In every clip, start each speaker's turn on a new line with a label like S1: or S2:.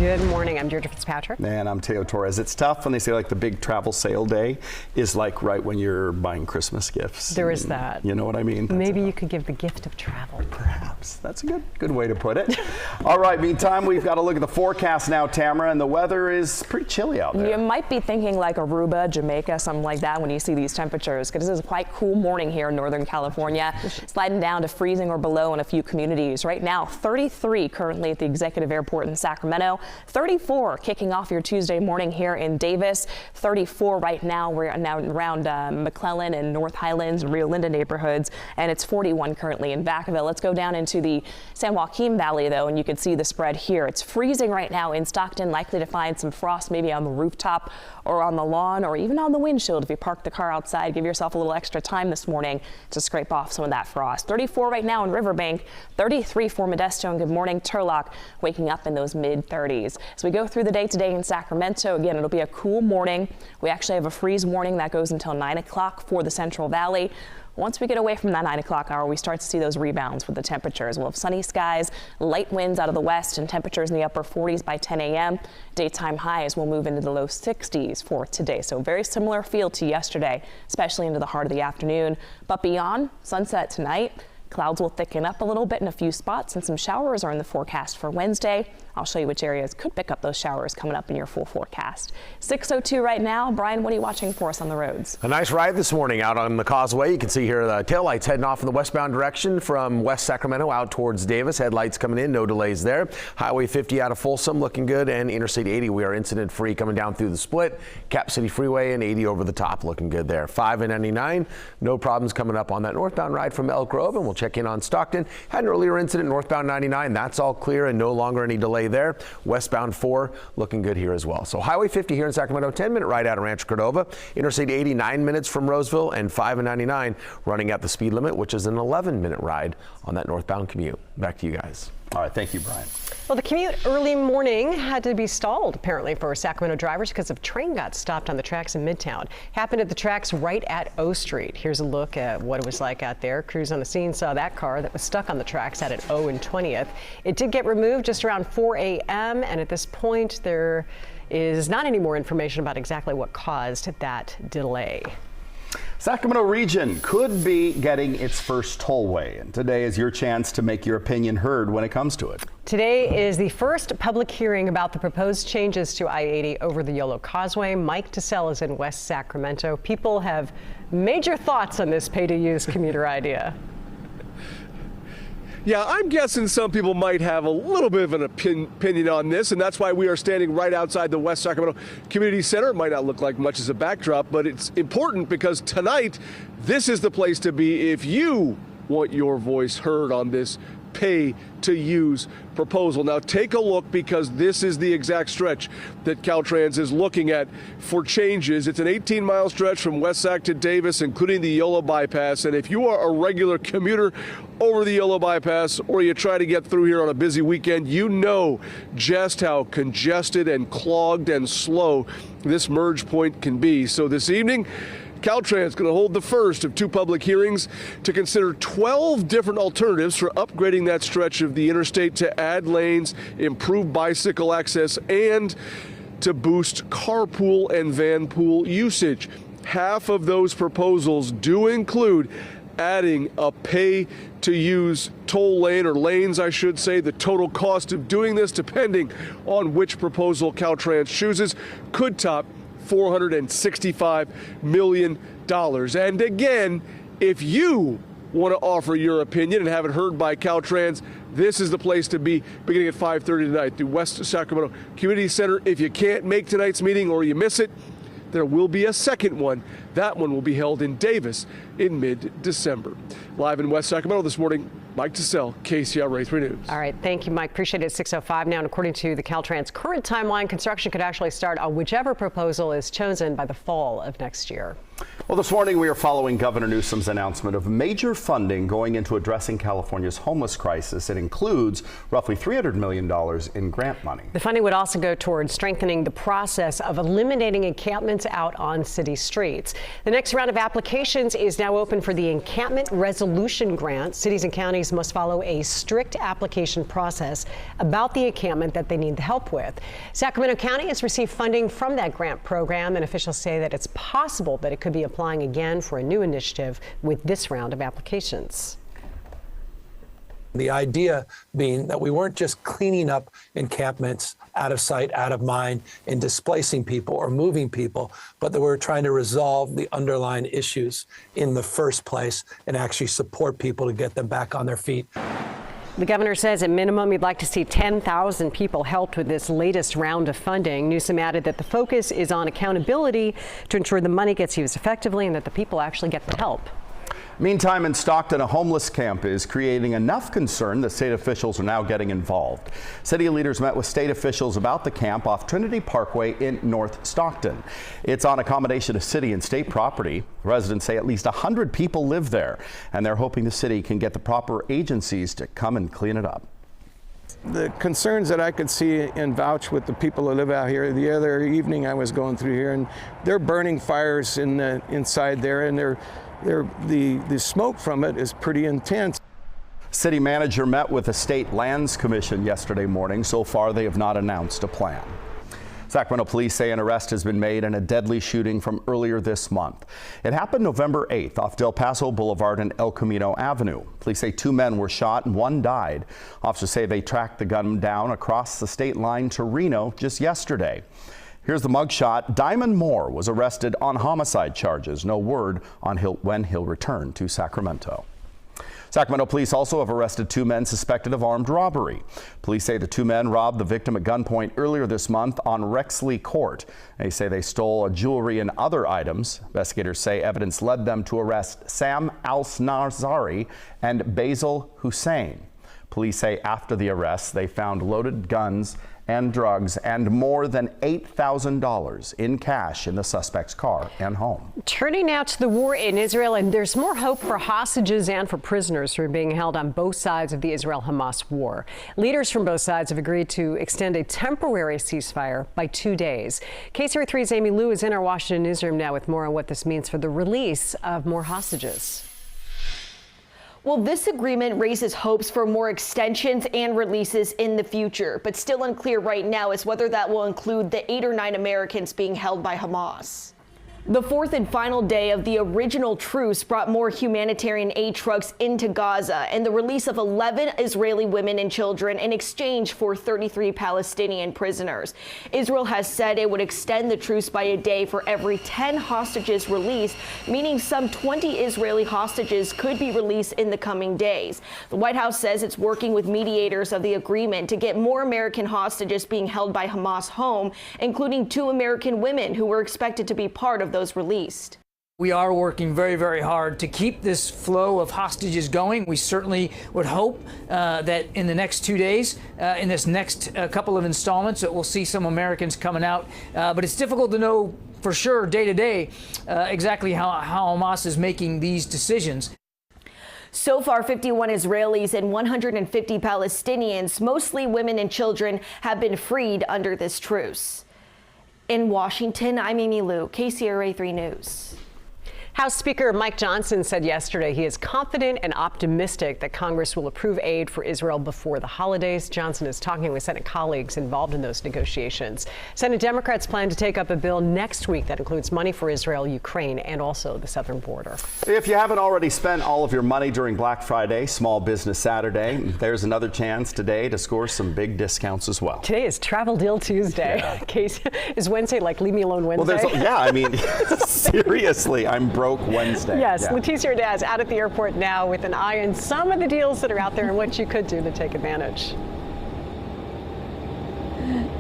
S1: Good morning. I'm Deirdre Fitzpatrick.
S2: And I'm Teo Torres. It's tough when they say like the big travel sale day is like right when you're buying Christmas gifts.
S1: There is that.
S2: You know what I mean?
S1: Maybe you could give the gift of travel.
S2: Perhaps. That's a good way to put it. All right, meantime, we've got to look at the forecast now, Tamara, and the weather is pretty chilly out there.
S3: You might be thinking like Aruba, Jamaica, something like that when you see these temperatures, because this is a quite cool morning here in Northern California, sliding down to freezing or below in a few communities. Right now, 33 currently at the Executive Airport in Sacramento, 34 kicking off your Tuesday morning here in Davis, 34 right now. We're now around McClellan and North Highlands and Rio Linda neighborhoods, and it's 41 currently in Vacaville. Let's go down into the San Joaquin Valley, though, and you can see the spread here. It's freezing right now in Stockton, likely to find some frost maybe on the rooftop or on the lawn or even on the windshield if you park the car outside. Give yourself a little extra time this morning to scrape off some of that frost. 34 right now in Riverbank, 33 for Modesto, and good morning Turlock, waking up in those mid-30s. As we go through the day today in Sacramento, again, it'll be a cool morning. We actually have a freeze warning that goes until 9 o'clock for the Central Valley. Once we get away from that 9 o'clock hour, we start to see those rebounds with the temperatures. We'll have sunny skies, light winds out of the west, and temperatures in the upper 40s by 10 a.m. Daytime highs will move into the low 60s for today. So very similar feel to yesterday, especially into the heart of the afternoon. But beyond sunset tonight, clouds will thicken up a little bit in a few spots, and some showers are in the forecast for Wednesday. I'll show you which areas could pick up those showers coming up in your full forecast. 6:02 right now. Brian, what are you watching for us on the roads?
S4: A nice ride this morning out on the causeway. You can see here the taillights heading off in the westbound direction from West Sacramento out towards Davis. Headlights coming in, no delays there. Highway 50 out of Folsom looking good, and Interstate 80 we are incident free coming down through the split. Cap City Freeway and 80 over the top looking good there. 5 and 99, no problems coming up on that northbound ride from Elk Grove, and we'll check in on Stockton. Had an earlier incident northbound 99. That's all clear and no longer any delay there. Westbound 4 looking good here as well. So Highway 50 here in Sacramento, 10-minute ride out of Rancho Cordova. Interstate 80, 9 minutes from Roseville, and 5 and 99 running at the speed limit, which is an 11-minute ride on that northbound commute. Back to you guys.
S2: All right, thank you, Brian.
S1: Well, the commute early morning had to be stalled, apparently, for Sacramento drivers because a train got stopped on the tracks in Midtown. Happened at the tracks right at O Street. Here's a look at what it was like out there. Crews on the scene saw that car that was stuck on the tracks out at O and 20th. It did get removed just around 4 a.m., and at this point, there is not any more information about exactly what caused that delay.
S2: Sacramento region could be getting its first tollway, and today is your chance to make your opinion heard when it comes to it.
S1: Today is the first public hearing about the proposed changes to I-80 over the Yolo Causeway. Mike DeSalle is in West Sacramento. People have major thoughts on this pay-to-use commuter idea.
S5: Yeah, I'm guessing some people might have a little bit of an opinion on this, and that's why we are standing right outside the West Sacramento Community Center. It might not look like much as a backdrop, but it's important because tonight, this is the place to be if you want your voice heard on this pay-to-use proposal. Now take a look, because this is the exact stretch that Caltrans is looking at for changes. It's an 18-mile stretch from West Sac to Davis, including the Yolo bypass. And if you are a regular commuter over the Yolo bypass, or you try to get through here on a busy weekend, you know just how congested and clogged and slow this merge point can be. So this evening, Caltrans is going to hold the first of 2 public hearings to consider 12 different alternatives for upgrading that stretch of the interstate to add lanes, improve bicycle access, and to boost carpool and vanpool usage. Half of those proposals do include adding a pay-to-use toll lane, or lanes, I should say. The total cost of doing this, depending on which proposal Caltrans chooses, could top $465 million. And again, if you want to offer your opinion and have it heard by Caltrans, this is the place to be, beginning at 5:30 tonight, the West Sacramento Community Center. If you can't make tonight's meeting or you miss it, there will be a second one. That one will be held in Davis in mid-December. Live in West Sacramento this morning, Mike DeSalle, KCRA 3 News.
S1: All right, thank you, Mike. Appreciate it. 6:05 now, and according to the Caltrans current timeline, construction could actually start on whichever proposal is chosen by the fall of next year.
S2: Well, this morning we are following Governor Newsom's announcement of major funding going into addressing California's homeless crisis. It includes roughly $300 million in grant money.
S1: The funding would also go towards strengthening the process of eliminating encampments out on city streets. The next round of applications is now open for the Encampment Resolution Grant. Cities and counties must follow a strict application process about the encampment that they need the help with. Sacramento County has received funding from that grant program, and officials say that it's possible that it could be applying again for a new initiative with this round of applications.
S6: The idea being that we weren't just cleaning up encampments out of sight, out of mind, and displacing people or moving people, but that we're trying to resolve the underlying issues in the first place and actually support people to get them back on their feet.
S1: The governor says at minimum he'd like to see 10,000 people helped with this latest round of funding. Newsom added that the focus is on accountability to ensure the money gets used effectively and that the people actually get the help.
S2: Meantime, in Stockton, a homeless camp is creating enough concern that state officials are now getting involved. City leaders met with state officials about the camp off Trinity Parkway in North Stockton. It's on a combination of city and state property. Residents say at least 100 people live there, and they're hoping the city can get the proper agencies to come and clean it up.
S7: The concerns that I could see and vouch with the people who live out here. The other evening I was going through here, and they're burning fires inside there, and the smoke from it is pretty intense.
S2: City manager met with the State Lands Commission yesterday morning. So far, they have not announced a plan. Sacramento police say an arrest has been made in a deadly shooting from earlier this month. It happened November 8th off Del Paso Boulevard and El Camino Avenue. Police say 2 men were shot and 1 died. Officers say they tracked the gunman down across the state line to Reno just yesterday. Here's the mugshot. Diamond Moore was arrested on homicide charges. No word on when he'll return to Sacramento. Sacramento police also have arrested 2 men suspected of armed robbery. Police say the 2 men robbed the victim at gunpoint earlier this month on Rexley Court. They say they stole jewelry and other items. Investigators say evidence led them to arrest Sam Al-Nazari and Basil Hussein. Police say after the arrests, they found loaded guns and drugs and more than $8,000 in cash in the suspect's car and home.
S1: Turning now to the war in Israel, and there's more hope for hostages and for prisoners who are being held on both sides of the Israel-Hamas war. Leaders from both sides have agreed to extend a temporary ceasefire by 2 days. KCRA 3's Amy Lou is in our Washington newsroom now with more on what this means for the release of more hostages.
S8: Well, this agreement raises hopes for more extensions and releases in the future, but still unclear right now is whether that will include the 8 or 9 Americans being held by Hamas. The 4th and final day of the original truce brought more humanitarian aid trucks into Gaza and the release of 11 Israeli women and children in exchange for 33 Palestinian prisoners. Israel has said it would extend the truce by a day for every 10 hostages released, meaning some 20 Israeli hostages could be released in the coming days. The White House says it's working with mediators of the agreement to get more American hostages being held by Hamas home, including 2 American women who were expected to be part of those released.
S9: We are working very, very hard to keep this flow of hostages going. We certainly would hope that in the next 2 days, in this next couple of installments, that we'll see some Americans coming out. But it's difficult to know for sure day to day exactly how Hamas is making these decisions.
S8: So far, 51 Israelis and 150 Palestinians, mostly women and children, have been freed under this truce. In Washington, I'm Amy Lou, KCRA 3 News.
S1: House Speaker Mike Johnson said yesterday he is confident and optimistic that Congress will approve aid for Israel before the holidays. Johnson is talking with Senate colleagues involved in those negotiations. Senate Democrats plan to take up a bill next week that includes money for Israel, Ukraine, and also the southern border.
S2: If you haven't already spent all of your money during Black Friday, Small Business Saturday, there's another chance today to score some big discounts as well.
S1: Today is Travel Deal Tuesday.
S2: Yeah.
S1: Is Wednesday like Leave Me Alone Wednesday?
S2: Well, yeah, I mean, seriously, I'm broke Wednesday.
S1: Yes,
S2: yeah.
S1: Leticia Ordaz out at the airport now with an eye on some of the deals that are out there and what you could do to take advantage.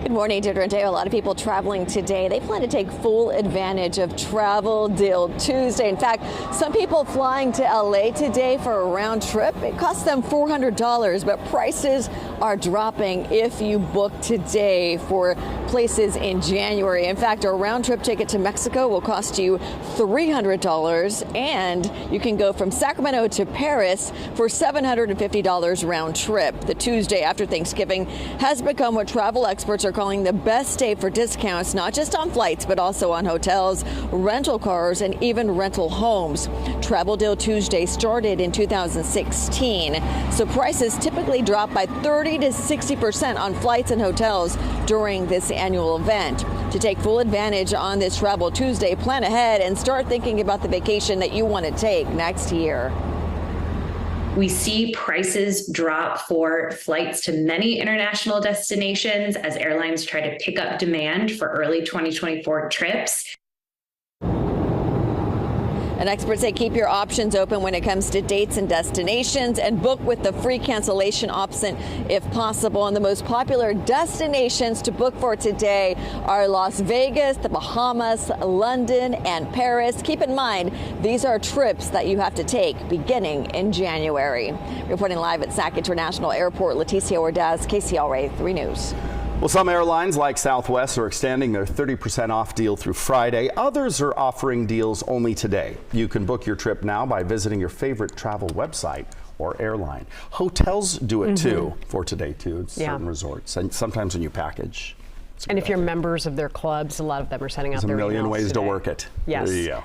S10: Good morning, Deirdre and Dale. A lot of people traveling today. They plan to take full advantage of Travel Deal Tuesday. In fact, some people flying to LA today for a round trip. It costs them $400, but prices are dropping if you book today for places in January. In fact, a round trip ticket to Mexico will cost you $300, and you can go from Sacramento to Paris for $750 round trip. The Tuesday after Thanksgiving has become what travel experts are calling the best day for discounts, not just on flights, but also on hotels, rental cars, and even rental homes. Travel Deal Tuesday started in 2016, so prices typically drop by 30 to 60% on flights and hotels during this annual event. To take full advantage on this Travel Tuesday, plan ahead and start thinking about the vacation that you want to take next year.
S11: We see prices drop for flights to many international destinations as airlines try to pick up demand for early 2024 trips.
S10: And experts say keep your options open when it comes to dates and destinations, and book with the free cancellation option if possible. And the most popular destinations to book for today are Las Vegas, the Bahamas, London, and Paris. Keep in mind, these are trips that you have to take beginning in January. Reporting live at Sac International Airport, Leticia Ordaz, KCLA 3 News.
S2: Well, some airlines like Southwest are extending their 30% off deal through Friday. Others are offering deals only today. You can book your trip now by visiting your favorite travel website or airline. Hotels do it too for today too. Certain resorts, and sometimes when you package.
S1: And if you're members of their clubs, a lot of them are sending out
S2: There's
S1: their
S2: a million
S1: emails
S2: ways
S1: today.
S2: to work it.
S1: Yes.
S2: There you go.